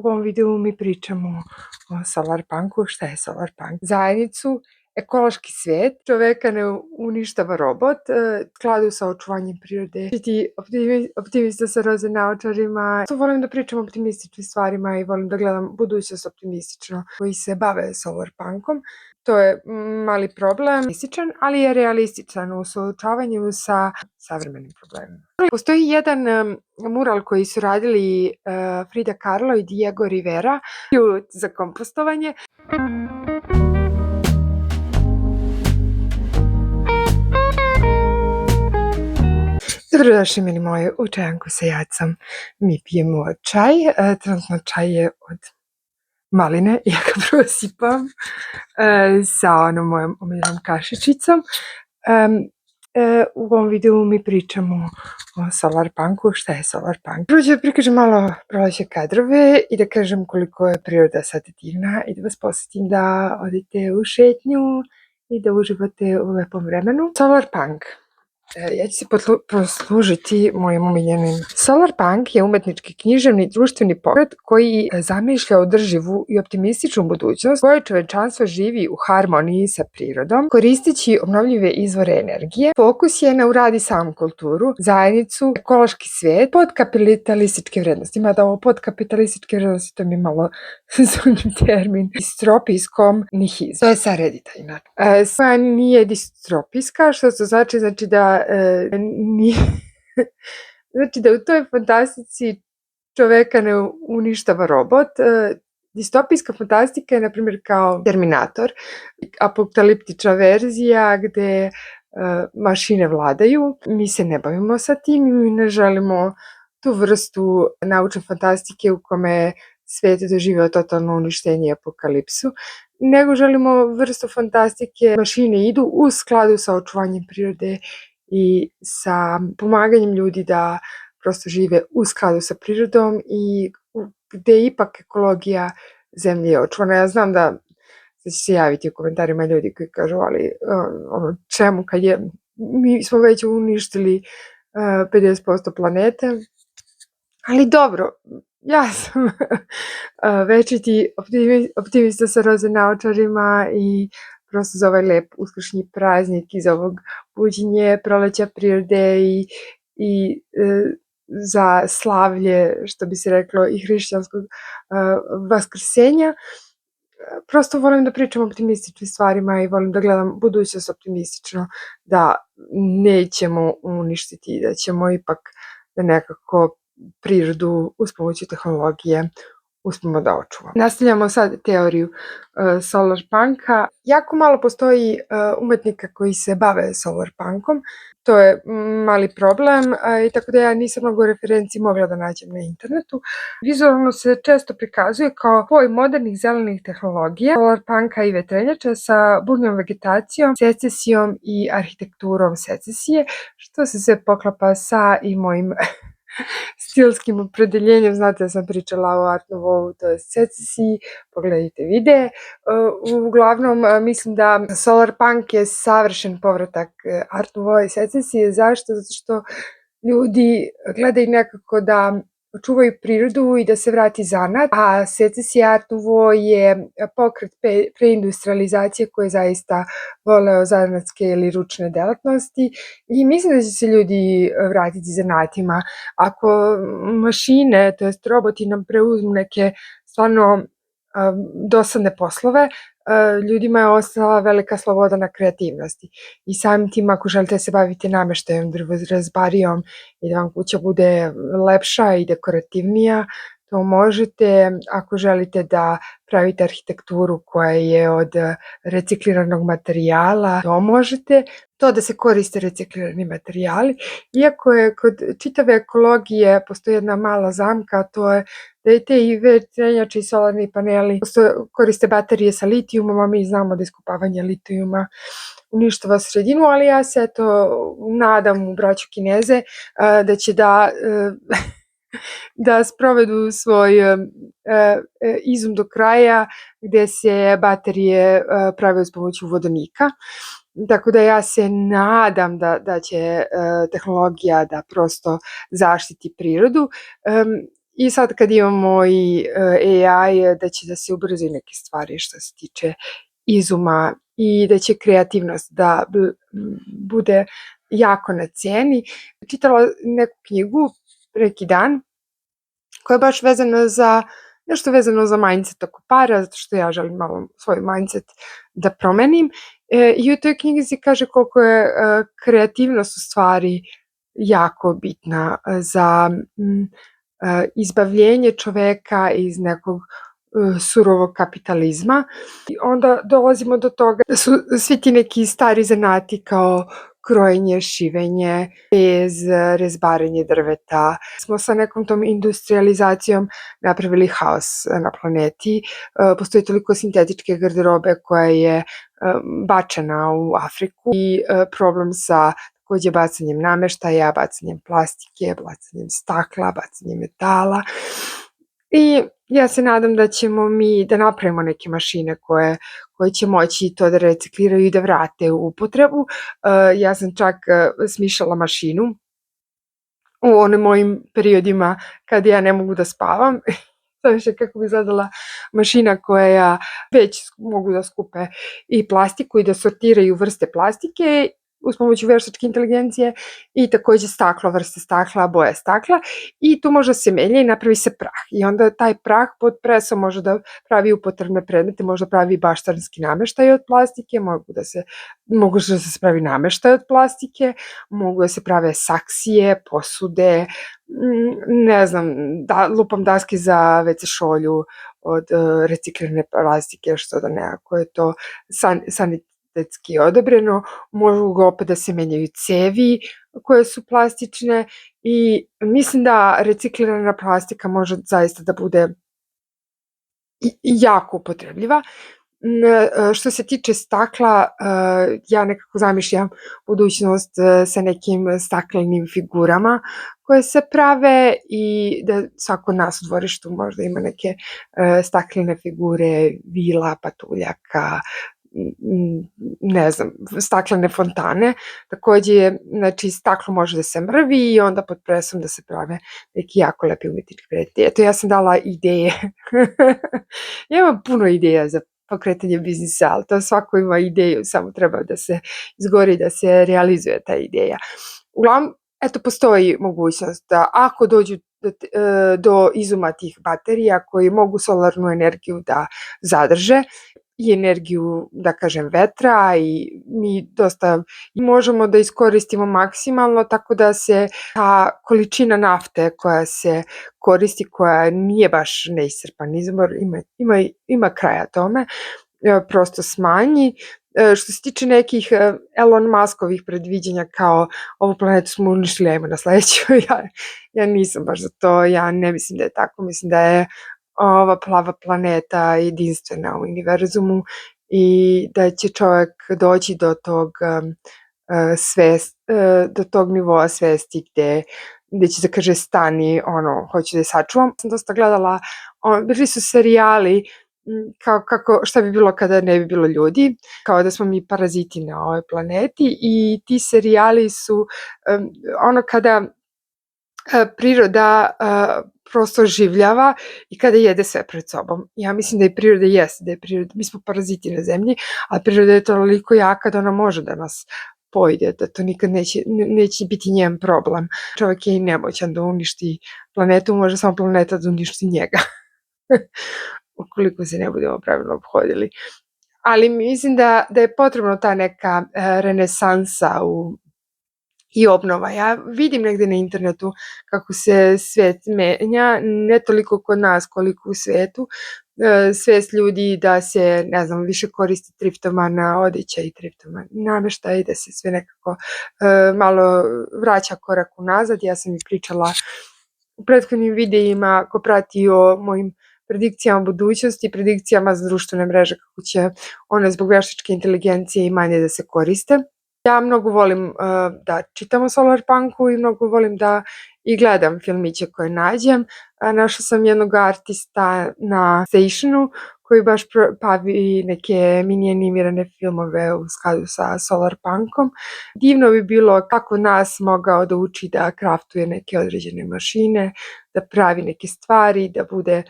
U ovom videu mi pričamo o Solarpunku. Šta je Solarpunk? Zajednicu, ekološki svet, čoveka ne uništava robot, skladu sa očuvanjem prirode, biti optimista sa roze naočarima. To volim da pričam o optimističnim stvarima i volim da gledam budućnost optimistično, koji se bave Solarpunkom. To je mali problem, ali je realističan u suočavanju sa savremenim problemima. Postoji jedan mural koji su radili Frida Kahlo i Diego Rivera za kompostovanje. Dobrodošli, mili moji, u čajanku sa Jacom. Mi pijemo čaj. Trenutno čaj je od maline, ja ga prosipam sa onom mojom omiljenom kašičicom. U ovom videu mi pričamo o Solarpunku. Šta je Solarpunk? Prvo ću da prikažem malo proleće kadrove i da kažem koliko je priroda sad divna i da vas posjetim da odete u šetnju i da uživate u lepom vremenu. Solarpunk. Ja ću se poslužiti mojim omiljenim. Solarpunk je umetnički, književni, društveni pokret koji zamišlja održivu i optimističnu budućnost koje čovečanstvo živi u harmoniji sa prirodom, koristeći obnovljive izvore energije. Fokus je na uradi samom kulturu, zajednicu, ekološki svet, pod kapitalističke vrednosti. Mada ovo pod kapitalističke vrednosti, to mi je malo zunji termin. Distropijskom nihizmu. To je Saredita inače. Svoja nije distropijska, što to znači da znači da u toj fantastici čoveka ne uništava robot. Distopijska fantastika je, na primjer, kao Terminator, apokaliptična verzija gde mašine vladaju. Mi se ne bavimo sa tim i mi ne želimo tu vrstu naučne fantastike u kome svet doživeo totalno uništenje i apokalipsu, nego želimo vrstu fantastike. Mašine idu u skladu sa očuvanjem prirode i sa pomaganjem ljudi da prosto žive u skladu sa prirodom i gde ipak ekologija zemlje je očuvana. Ja znam da će se javiti u komentarima ljudi koji kažu, ali čemu kad je, mi smo već uništili 50% planete, ali dobro, ja sam večiti optimista sa roze naočarima i prosto za ovaj lep uskršnji praznik i za ovog buđenje proleća prirode i za slavlje, što bi se reklo, i hrišćanskog vaskrsenja. Prosto volim da pričam o optimističnim stvarima i volim da gledam budućnost optimistično, da nećemo uništiti, da ćemo ipak da nekako prirodu uz pomoću tehnologije uspemo da očuvamo. Nastavljamo sad teoriju Solarpunka. Jako malo postoji umetnika koji se bave Solarpunkom. To je mali problem i tako da ja nisam mnogo referenci mogla da nađem na internetu. Vizualno se često prikazuje kao spoj modernih zelenih tehnologija, Solarpunka i vetrenjača sa burnom vegetacijom, secesijom i arhitekturom secesije, što se sve poklapa sa i mojim stilskim opredeljenjem. Znate da sam pričala o Art Nouveau, to je secesiji, pogledajte videe. Uglavnom, mislim da Solarpunk je savršen povratak Art Nouveau i secesije. Zašto? Zato što ljudi gledaju nekako da očuvaju prirodu i da se vrati zanat, a secesija Art Nouveau je pokret preindustrializacije koji je zaista voleo zanatske ili ručne delatnosti i mislim da će se ljudi vratiti zanatima. Ako mašine, to jest roboti, nam preuzmu neke stvarno dosadne poslove, ljudima je ostala velika sloboda na kreativnosti. I samim tim, ako želite da se bavite nameštajem, drvorezbarijom i da vam kuća bude lepša i dekorativnija, to možete. Ako želite da pravite arhitekturu koja je od recikliranog materijala, to možete. To da se koriste reciklirani materijali. Iako je kod čitave ekologije postoji jedna mala zamka, to je da i te i vetrenjače i solarni paneli koriste baterije sa litijumom, a mi znamo da iskopavanje litijuma uništava sredinu, ali ja se nadam u braću Kineze da će da sprovedu svoj izum do kraja gde se baterije prave uz pomoću vodonika. Tako da ja se nadam da će tehnologija da prosto zaštiti prirodu I sad kad imamo i AI, da će da se ubrzaju neke stvari što se tiče izuma i da će kreativnost da bude jako na ceni. Čitala neku knjigu neki dan koja je baš vezana za nešto vezano za mindset oko para, zato što ja želim malo svoj mindset da promenim. I u toj knjigi se kaže koliko je kreativnost u stvari jako bitna za izbavljenje čoveka iz nekog surovog kapitalizma. I onda dolazimo do toga da su svi ti neki stari zanati kao krojenje, šivenje, bez, rezbarenje drveta. Smo sa nekom tom industrializacijom napravili haos na planeti. Postoji toliko sintetičke garderobe koja je bačena u Afriku i problem sa takođe bacanjem nameštaja, bacanjem plastike, bacanjem stakla, bacanjem metala. I ja se nadam da ćemo mi da napravimo neke mašine koje će moći to da recikliraju i da vrate u upotrebu. Ja sam čak smišljala mašinu u onim mojim periodima kad ja ne mogu da spavam. Zamišljam kako bi izgledala mašina koja već mogu da skupe i plastiku i da sortiraju vrste plastike uz pomoću veštačke inteligencije i takođe staklo, vrste stakla, boje stakla i tu može se menja i napravi se prah. I onda taj prah pod presom može da pravi upotrebne predmete, može da pravi baštanski nameštaj od plastike, mogu da se pravi nameštaj od plastike, mogu da se prave saksije, posude, ne znam, lupam daske za WC šolju od reciklirane plastike, što da nekako je to sanitetski odobreno, mogu opet da se menjaju cevi koje su plastične i mislim da reciklirana plastika može zaista da bude jako upotrebljiva. Što se tiče stakla, ja nekako zamišljam budućnost sa nekim staklenim figurama koje se prave i da svako od nas u dvorištu možda ima neke staklene figure, vila, patuljaka, ne znam, staklene fontane. Takođe, znači, staklo može da se mrvi i onda pod presom da se prave neki jako lepi umetnički predmeti. Eto, ja sam dala ideje. Ja imam puno ideja za pokretanje biznisa, ali to svako ima ideju, samo treba da se izgori, da se realizuje ta ideja. Uglavnom, eto, postoji mogućnost da ako dođu do izuma tih baterija koji mogu solarnu energiju da zadrže i energiju, da kažem, vetra i mi dosta možemo da iskoristimo maksimalno, tako da se ta količina nafte koja se koristi, koja nije baš neiscrpan izvor, ima kraja tome, prosto smanji. Što se tiče nekih Elon Muskovih predviđanja kao ovu planetu smo uništili, ajmo na sledeću, ja nisam baš za to, ja ne mislim da je tako, mislim da je ova plava planeta jedinstvena u univerzumu i da će čovek doći do tog nivoa svesti gde će da kaže stani, hoću da je sačuvam. Sam dosta gledala, bili su serijali šta bi bilo kada ne bi bilo ljudi, kao da smo mi paraziti na ovoj planeti i ti serijali su kada priroda prosto oživljava i kada jede sve pred sobom. Ja mislim da i priroda jeste, mi smo paraziti na zemlji, a priroda je toliko jaka da ona može da nas pojede, da to nikad neće biti njen problem. Čovjek je i nemoćan da uništi planetu, može samo planeta da uništi njega. Ukoliko se ne budemo pravilno obhodili. Ali mislim da je potrebno ta neka renesansa i obnova. Ja vidim negde na internetu kako se svet menja, ne toliko kod nas koliko u svetu. Svest ljudi da se, ne znam, više koristi triptomana odeća i triptoman nameštaj, da se sve nekako malo vraća korak unazad. Ja sam i pričala u prethodnim videima ko prati o mojim predikcijama budućnosti, predikcijama za društvene mreže, kako će one zbog veštačke inteligencije i manje da se koriste. Ja mnogo volim da čitam o Solarpunku i mnogo volim da i gledam filmiće koje nađem. Našla sam jednog artista na Stationu koji baš pravi neke mini animirane filmove u skladu sa solarpunkom. Divno bi bilo kako nas mogao da uči da kraftuje neke određene mašine, da pravi neke stvari, da bude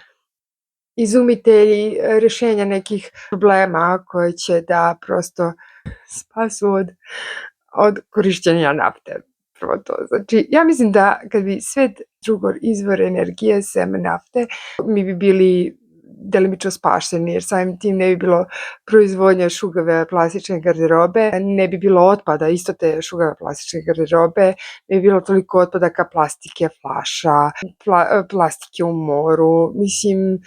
izumitelj rješenja nekih problema koje će da prosto spasu od korišćenja nafte. Prvo to. Znači, ja mislim da kad bi svet drugo izvor energije sem nafte, mi bi bili delimično spašeni, jer samim tim ne bi bilo proizvodnje šugave plastične garderobe, ne bi bilo otpada isto te šugave plastične garderobe, ne bi bilo toliko otpadaka plastike, flaša, plastike u moru, mislim,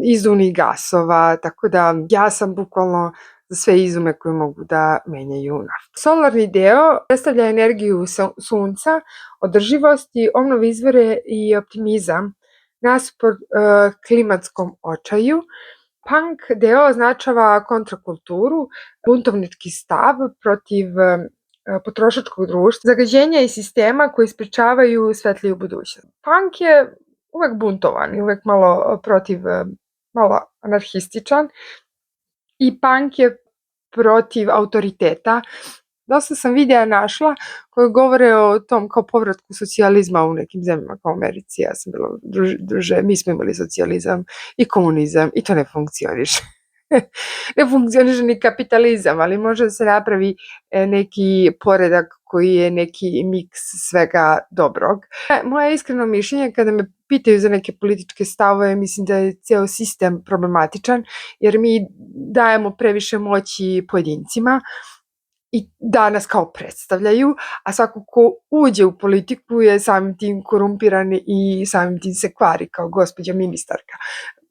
izduvnih gasova, tako da ja sam bukvalno za sve izume koje mogu da menjaju naftu. Solarni deo predstavlja energiju sunca, održivost i obnovu izvore i optimizam nasuprot klimatskom očaju. Punk deo označava kontrakulturu, buntovnički stav protiv potrošačkog društva, zagađenja i sistema koji sprečavaju svetliju budućnost. Punk je uvek buntovan i uvek malo protiv, malo anarhističan i punk je protiv autoriteta. Dosta sam videa našla koje govore o tom kao povratku socijalizma u nekim zemljama kao u Americi. Ja sam bila, druže, mi smo imali socijalizam i komunizam i to ne funkcioniše. Ne funkcioniše ni kapitalizam, ali može da se napravi neki poredak koji je neki miks svega dobrog. Moje iskreno mišljenje kada me pitaju za neke političke stavove, mislim da je ceo sistem problematičan, jer mi dajemo previše moći pojedincima i da nas kao predstavljaju, a svako ko uđe u politiku je samim tim korumpiran i samim tim se kvari kao gospođa ministarka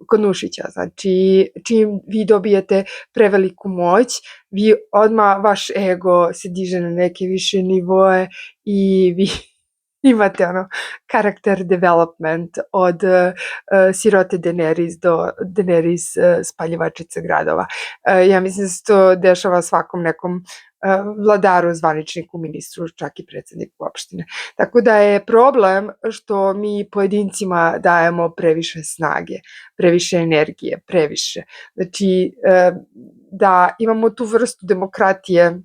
kod Nušića. Znači, čim vi dobijete preveliku moć, vi odmah, vaš ego se diže na neke više nivoe i vi imate karakter development od sirote Daenerys do Daenerys spaljivačice gradova. Ja mislim da se to dešava svakom nekom vladaru, zvaničniku, ministru, čak i predsjedniku opštine. Tako da je problem što mi pojedincima dajemo previše snage, previše energije, previše. Znači, da imamo tu vrstu demokratije,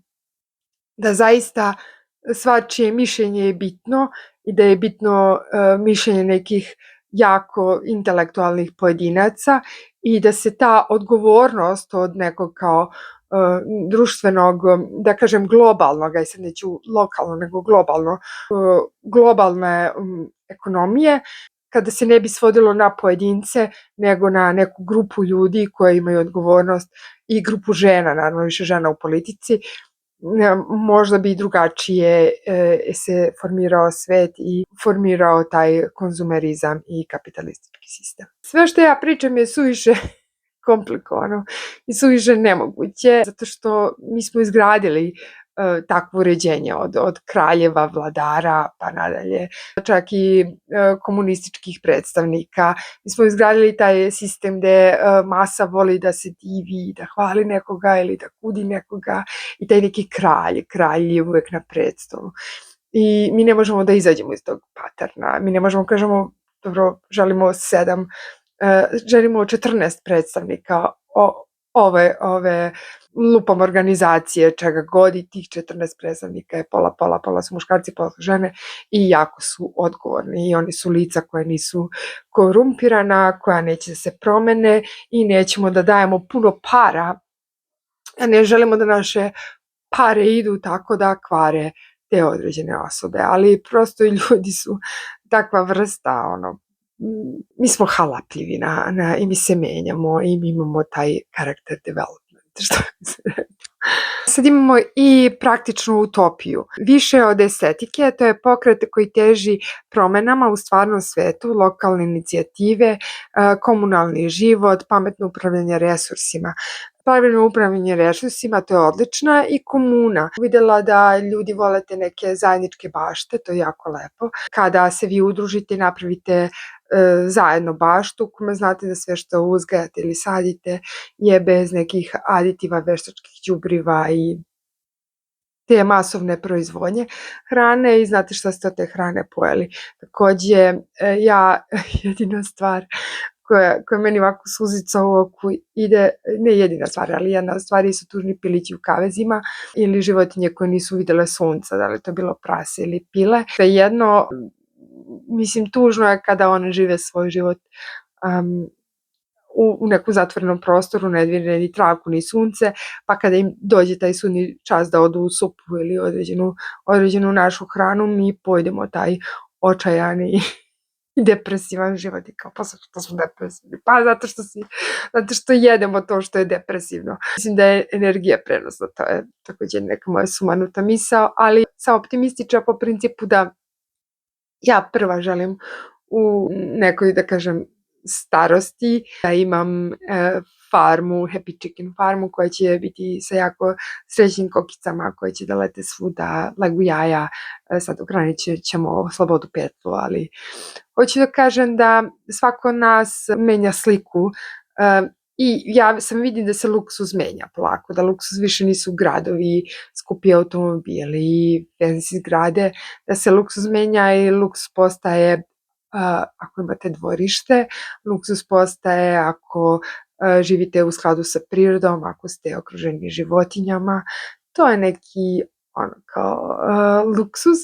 da zaista svačije mišljenje je bitno i da je bitno mišljenje nekih jako intelektualnih pojedinaca i da se ta odgovornost od nekog kao društvenog, da kažem globalnog, aj sad neću lokalno nego globalno, globalne ekonomije, kada se ne bi svodilo na pojedince nego na neku grupu ljudi koji imaju odgovornost i grupu žena, naravno više žena u politici, možda bi drugačije se formirao svet i formirao taj konzumerizam i kapitalistički sistem. Sve što ja pričam je suviše komplikovano i suviše nemoguće, zato što mi smo izgradili takvo uređenje od kraljeva, vladara pa nadalje, čak i komunističkih predstavnika. Mi smo izgradili taj sistem gde masa voli da se divi, da hvali nekoga ili da kudi nekoga i taj neki kralj je uvek na predstolu. I mi ne možemo da izađemo iz tog paterna, mi ne možemo kažemo dobro, želimo 14 predstavnika ove lupom organizacije, čega god, i tih 14 predstavnika je pola su muškarci, pola su žene i jako su odgovorni i oni su lica koje nisu korumpirana, koja neće da se promene i nećemo da dajemo puno para, a ne želimo da naše pare idu tako da kvare te određene osobe, ali prosto i ljudi su takva vrsta, mi smo halapljivi i mi se menjamo i mi imamo taj karakter development, što bi se rekao. Sad imamo i praktičnu utopiju. Više od estetike, to je pokret koji teži promenama u stvarnom svetu, lokalne inicijative, komunalni život, pametno upravljanje resursima. Pravilno upravljanje resursima, to je odlična, i komuna. Videla da ljudi vole te neke zajedničke bašte, to je jako lepo. Kada se vi udružite i napravite zajedno baštu, kome znate da sve što uzgajate ili sadite je bez nekih aditiva, veštačkih đubriva i te masovne proizvodnje hrane i znate šta ste od te hrane pojeli. Takođe, ja jedina stvar koja meni ovako suzica u oku ide, ne jedina stvar, ali jedna od stvari su tužni pilići u kavezima ili životinje koje nisu videle sunca, da li to bilo prase ili pile. Jedno, mislim, tužno je kada one žive svoj život u nekom zatvorenom prostoru, ne vide ni travku ni sunce, pa kada im dođe taj sudnji čas da odu u supu ili određenu našu hranu, mi pojdemo taj očajani i depresivan život i kao pa što smo depresivni, pa zato što jedemo to što je depresivno. Mislim da je energija prenosna, to je takođe neka moja sumanuta misao, ali sam optimistična po principu da ja prva želim u nekoj, da kažem, starosti da imam farmu, Happy Chicken farmu koja će biti sa jako srećnim kokicama koje će da lete svuda, legu jaja, sad ograničit ćemo slobodu petlu, ali hoću da kažem da svako od nas menja sliku i ja sam vidim da se luksuz menja polako, da luksuz više nisu gradovi, skupi automobili, fancy zgrade, da se luksuz menja i luksuz postaje ako imate dvorište, luksuz postaje ako živite u skladu sa prirodom, ako ste okruženi životinjama, to je neki kao luksuz.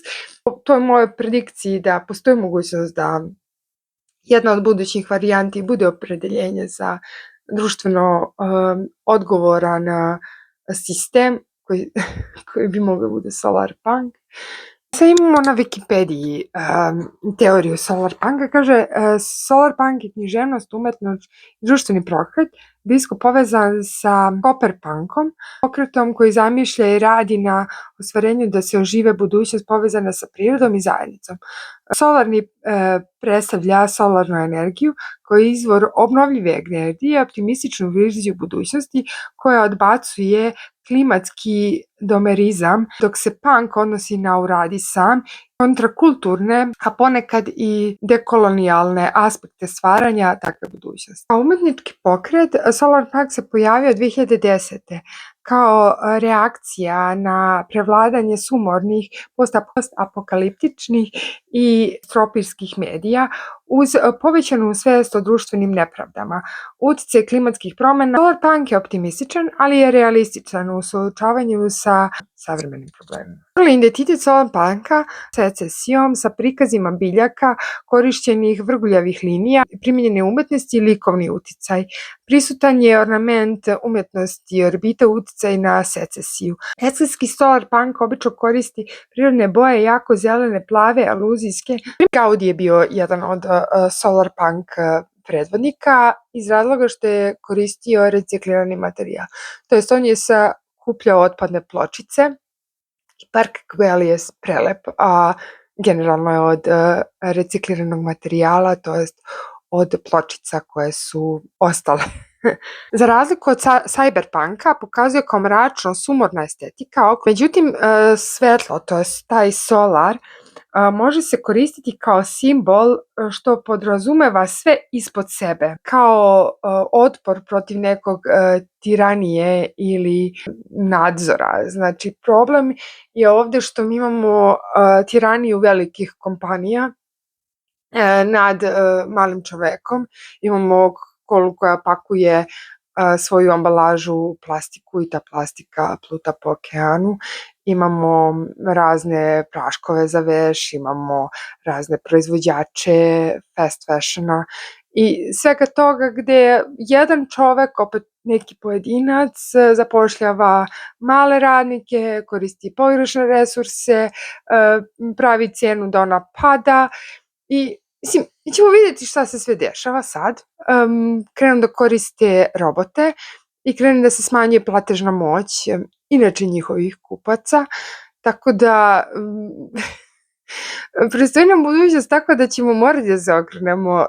To je moje predikciji da postoji mogućnost da jedna od budućih varijanti bude opredeljenje za društveno odgovoran sistem koji bi mogao bude solar punk. Sad imamo na Wikipediji teoriju solar punka, kaže solar punk je književnost, umetnost i društveni pokret blisko povezan sa Copperpunkom, pokretom koji zamišlja i radi na ostvarenju da se ožive budućnost povezana sa prirodom i zajednicom. Solarni predstavlja solarnu energiju koji je izvor obnovljive energije, optimističnu viziju budućnosti koja odbacuje klimatski domerizam, dok se punk odnosi na uradisam, kontrakulturne, a ponekad i dekolonijalne aspekte stvaranja takve budućnosti. A umetnički pokret Solar Punk se pojavio 2010. kao reakcija na prevladanje sumornih, postapokaliptičnih i tropijskih medija uz povećanu svest o društvenim nepravdama. Uticaj klimatskih promena. Solar Punk je optimističan, ali je realističan u suočavanju sa savremenim problemima. Identitet Solar Punka sa secesijom, sa prikazima biljaka, korišćenih vrguljavih linija, primjenjene umetnosti i likovni uticaj. Prisutan je ornament umetnosti i orbita uticaj na secesiju. Estetski Solar Punk obično koristi prirodne boje, jako zelene, plave, aluzijske. Gaudi je bio jedan od Solar Punk predvodnika iz razloga što je koristio reciklirani materijal. To jest on je sakupljao otpadne pločice. Park Güell je prelep, a generalno je od recikliranog materijala, to jest od pločica koje su ostale. Za razliku od cyberpunka pokazuje kao mračno sumorna estetika, međutim svetlo, to je taj solar, može se koristiti kao simbol što podrazumeva sve ispod sebe, kao otpor protiv nekog tiranije ili nadzora. Znači problem je ovde što mi imamo tiraniju velikih kompanija nad malim čovekom, imamo kolu koja pakuje svoju ambalažu u plastiku i ta plastika pluta po okeanu. Imamo razne praškove za veš, imamo razne proizvođače fast fashiona i svega toga gde jedan čovek, opet neki pojedinac, zapošljava male radnike, koristi pogrešne resurse, pravi cenu da ona pada i mislim, mi ćemo vidjeti šta se sve dešava sad. Krenu da koriste robote i krenu da se smanjuje platežna moć inače njihovih kupaca, tako da predstoji nam budućnost tako da ćemo morati da se okrenemo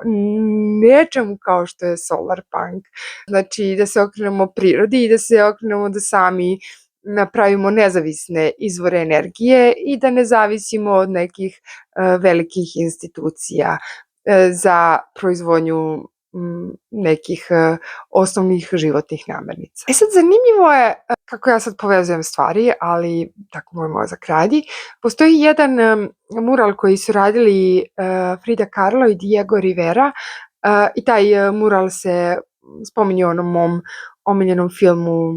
nečemu kao što je solar punk. Znači da se okrenemo prirodi i da se okrenemo da sami napravimo nezavisne izvore energije i da ne zavisimo od nekih velikih institucija za proizvodnju nekih osnovnih životnih namirnica. Sad zanimljivo je kako ja sad povezujem stvari, ali tako moj mozak radi. Postoji jedan mural koji su radili Frida Kahlo i Diego Rivera I taj mural se spominje u onom mom omiljenom filmu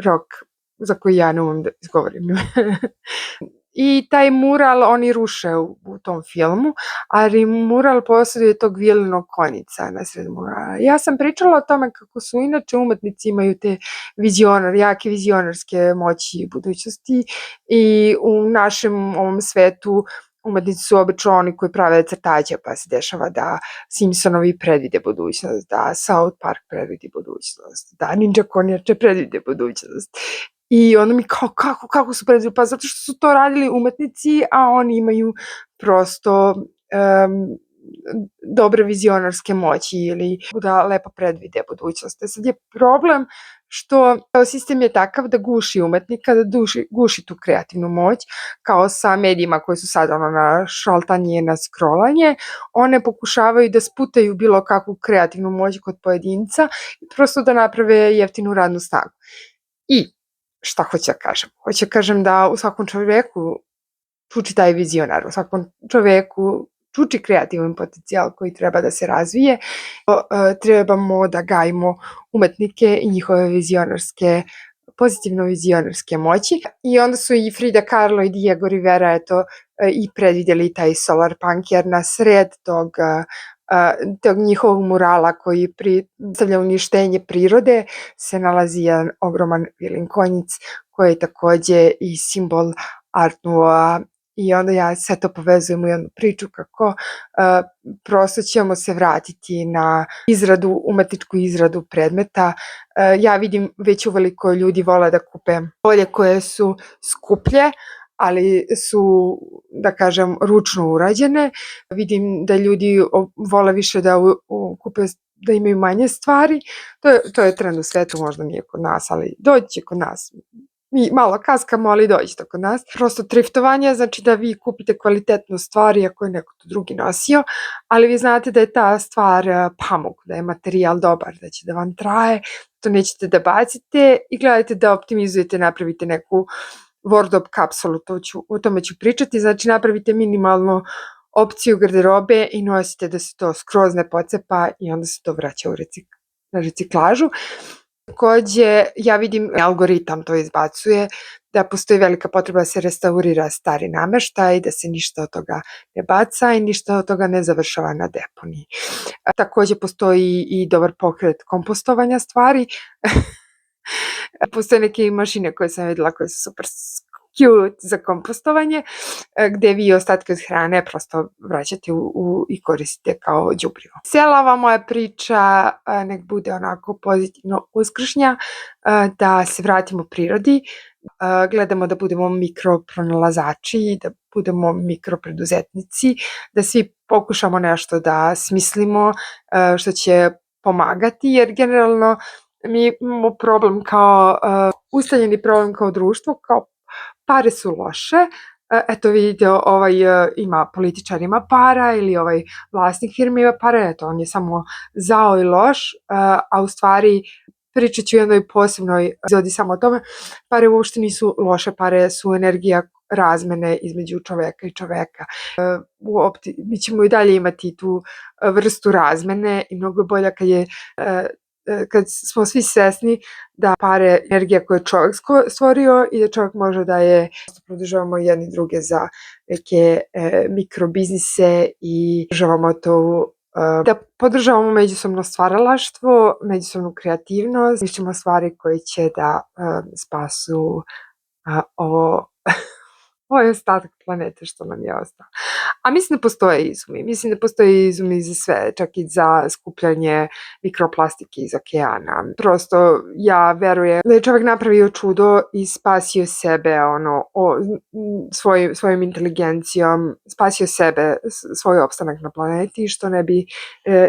Rock, za koji ja ne umem da izgovorim. I taj mural oni ruše u tom filmu, ali mural posjeduje tog vilenog konjica na sred murala. Ja sam pričala o tome kako su inače umetnici imaju te jake vizionarske moći i budućnosti i u našem ovom svetu umetnici su obično oni koji prave crtaće, pa se dešava da Simpsonovi predvide budućnost, da South Park predvidi budućnost, da Ninja Konjače predvide budućnost. I onda mi kao, kako su predvideli? Pa zato što su to radili umetnici, a oni imaju prosto dobre vizionarske moći ili da lepo predvide budućnost. Sad je problem što sistem je takav da guši umetnika, da guši tu kreativnu moć, kao sa medijima koji su sad na šaltanje, na scrollanje. One pokušavaju da sputaju bilo kakvu kreativnu moć kod pojedinca, prosto da naprave jeftinu radnu snagu. I šta hoću da kažem? Hoću da kažem da u svakom čoveku čuči taj vizionar, u svakom čoveku čuči kreativan potencijal koji treba da se razvije. Trebamo da gajimo umetnike i njihove pozitivno vizionarske moći. I onda su i Frida Kahlo i Diego Rivera i predvidjeli taj solar punk, jer na sred tog njihovog murala koji predstavlja uništenje prirode se nalazi jedan ogroman vilin konjic koji je takođe i simbol Art Nouveau. I onda ja sve to povezujem u jednu priču kako prosto ćemo se vratiti na umetničku izradu predmeta. Ja vidim već uveliko ljudi vole da kupe polje koje su skuplje, ali su, da kažem, ručno urađene. Vidim da ljudi vole više da kupe, da imaju manje stvari. To je trend u svetu, možda nije kod nas, ali doći će kod nas. Mi malo kaskamo, ali dođite kod nas. Prosto triftovanje znači da vi kupite kvalitetnu stvar iako je neko drugi nosio, ali vi znate da je ta stvar pamuk, da je materijal dobar, da će da vam traje, to nećete da bacite i gledajte da optimizujete, napravite neku wardrobe kapsulu, o tome ću pričati, znači napravite minimalnu opciju garderobe i nosite da se to skroz ne pocepa i onda se to vraća na reciklažu. Takođe, ja vidim, algoritam to izbacuje, da postoji velika potreba da se restaurira stari nameštaj, da se ništa od toga ne baca i ništa od toga ne završava na deponiji. Takođe, postoji i dobar pokret kompostovanja stvari. Postoje neke mašine koje sam videla koje su super cute za kompostovanje, gde vi ostatke od hrane prosto vraćate i koristite kao đubrivo. Cijela ova moja priča nek bude onako pozitivno uskršnja, da se vratimo prirodi, gledamo da budemo mikropronalazači, da budemo mikropreduzetnici, da svi pokušamo nešto da smislimo što će pomagati, jer generalno mi imamo problem ustaljeni problem kao društvo, kao pare su loše, eto vidite ovaj političar ima para ili ovaj vlasnik firme ima para, eto on je samo zao i loš, a u stvari pričat ću u jednoj posebnoj epizodi samo o tome, pare uopšte nisu loše, pare su energija razmene između čoveka i čoveka. Mi ćemo i dalje imati tu vrstu razmene i mnogo bolja kad smo svi svesni da pare energija koju je čovjek stvorio i da čovjek može da je podržavamo jedni druge za neke mikrobiznise i podržavamo to da podržavamo međusobno stvaralaštvo, međusobnu kreativnost, mišljamo stvari koje će da spasu ovo je ostatak planete što nam je ostao. A mislim da postoje izumi za sve, čak i za skupljanje mikroplastike iz okeana. Prosto ja verujem da je čovjek napravio čudo i spasio sebe svojom inteligencijom, spasio sebe, svoj opstanak na planeti, što ne bi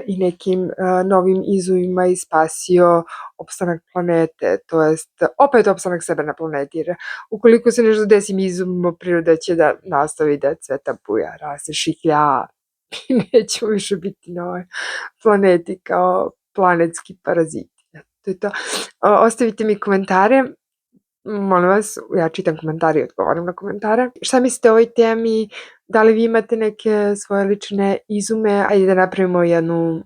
i nekim novim izumima i spasio opstanak planete, to jest opet opstanak sebe na planeti, jer ukoliko se nešto desi izumima, priroda će da nastavi da cveta, buja, raste, šiklja i neće više biti na ovoj planeti kao planetski paraziti. To je to. Ostavite mi komentare, molim vas, ja čitam komentare i odgovorim na komentare. Šta mislite o ovoj temi? Da li vi imate neke svoje lične izume? Ajde da napravimo jednu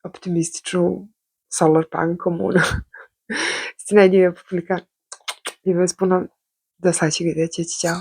optimističnu solar punk komunu. Stinai di pubblicare. Vi vas puno da saći gdje će. Ćao.